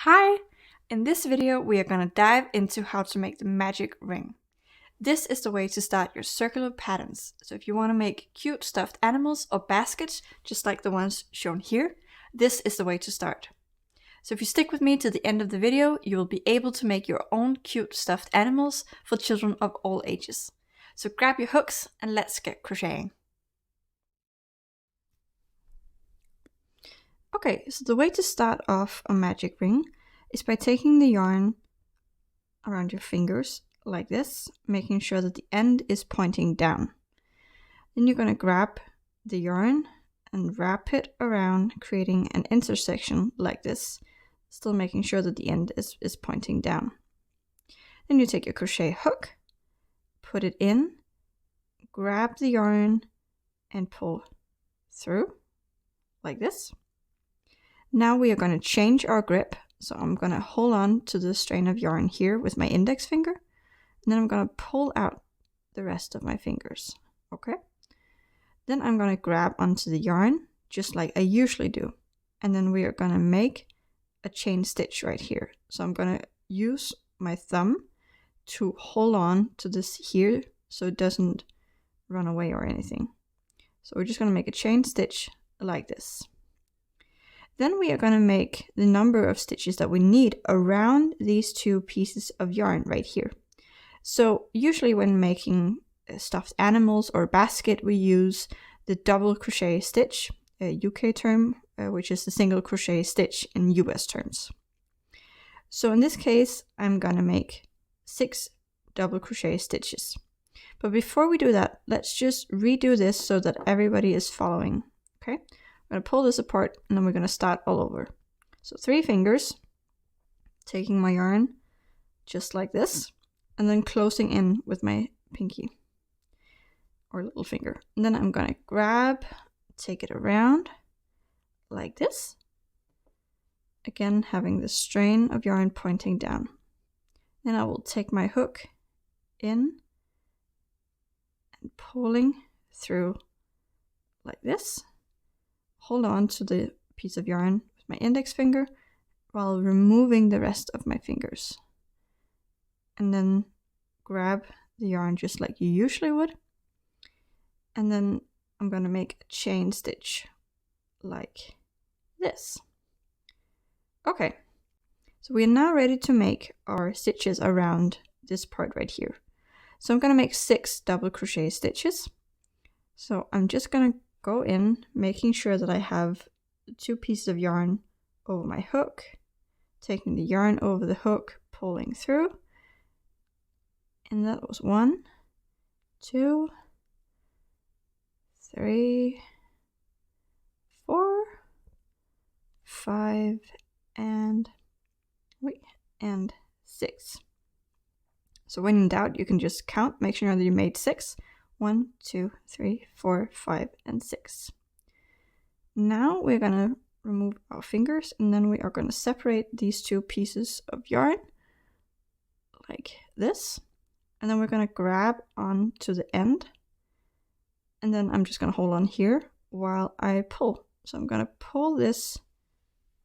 Hi! In this video, we are going to dive into how to make the magic ring. This is the way to start your circular patterns. So if you want to make cute stuffed animals or baskets, just like the ones shown here, this is the way to start. So if you stick with me to the end of the video, you will be able to make your own cute stuffed animals for children of all ages. So grab your hooks and let's get crocheting. Okay, so the way to start off a magic ring is by taking the yarn around your fingers like this, making sure that the end is pointing down. Then you're going to grab the yarn and wrap it around, creating an intersection like this, still making sure that the end is pointing down. Then you take your crochet hook, put it in, grab the yarn and pull through like this. Now we are going to change our grip. So I'm going to hold on to the strain of yarn here with my index finger. And then I'm going to pull out the rest of my fingers. Okay. Then I'm going to grab onto the yarn just like I usually do. And then we are going to make a chain stitch right here. So I'm going to use my thumb to hold on to this here so it doesn't run away or anything. So we're just going to make a chain stitch like this. Then we are going to make the number of stitches that we need around these two pieces of yarn right here. So usually when making stuffed animals or basket, we use the double crochet stitch, a UK term, which is the single crochet stitch in US terms. So in this case, I'm going to make 6 double crochet stitches. But before we do that, let's just redo this so that everybody is following. Okay. I'm going to pull this apart and then we're going to start all over. So 3 fingers, taking my yarn just like this, and then closing in with my pinky or little finger. And then I'm going to grab, take it around like this. Again, having the strain of yarn pointing down. Then I will take my hook in and pulling through like this. Hold on to the piece of yarn with my index finger while removing the rest of my fingers. And then grab the yarn just like you usually would. And then I'm going to make a chain stitch like this. Okay, so we are now ready to make our stitches around this part right here. So I'm going to make 6 double crochet stitches. So I'm just going to go in, making sure that I have 2 pieces of yarn over my hook, taking the yarn over the hook, pulling through. And that was 1, 2, 3, 4, 5, and 6. So when in doubt, you can just count, make sure that you made 6. 1, 2, 3, 4, 5, and 6. Now we're going to remove our fingers and then we are going to separate these 2 pieces of yarn like this. And then we're going to grab on to the end. And then I'm just going to hold on here while I pull. So I'm going to pull this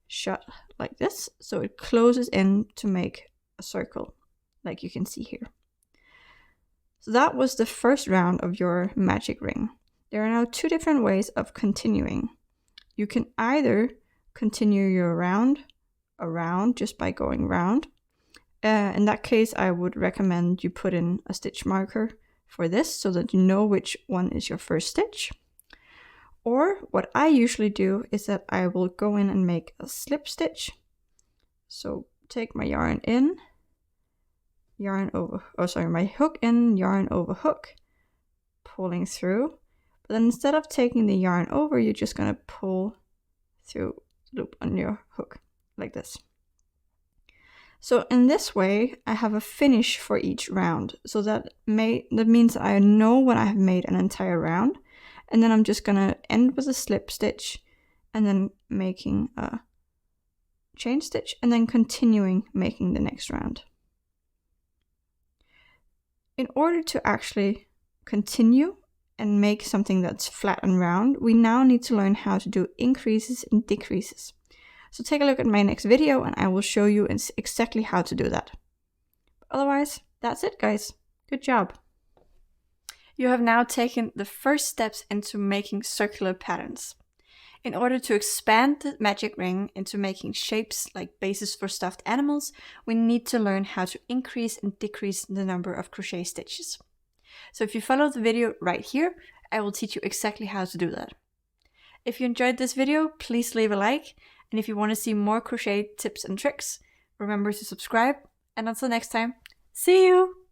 shut like this so it closes in to make a circle like you can see here. So that was the first round of your magic ring. There are now 2 different ways of continuing. You can either continue your round around just by going round. In that case, I would recommend you put in a stitch marker for this so that you know which one is your first stitch. Or what I usually do is that I will go in and make a slip stitch. So take my yarn in, my hook in, yarn over hook, pulling through. But then instead of taking the yarn over, you're just going to pull through the loop on your hook like this. So in this way, I have a finish for each round. So that means I know when I have made an entire round. And then I'm just going to end with a slip stitch and then making a chain stitch and then continuing making the next round. In order to actually continue and make something that's flat and round, we now need to learn how to do increases and decreases. So take a look at my next video and I will show you exactly how to do that. Otherwise, that's it, guys. Good job. You have now taken the first steps into making circular patterns. In order to expand the magic ring into making shapes like bases for stuffed animals, we need to learn how to increase and decrease the number of crochet stitches. So if you follow the video right here, I will teach you exactly how to do that. If you enjoyed this video, please leave a like, and if you want to see more crochet tips and tricks, remember to subscribe, and until next time, see you!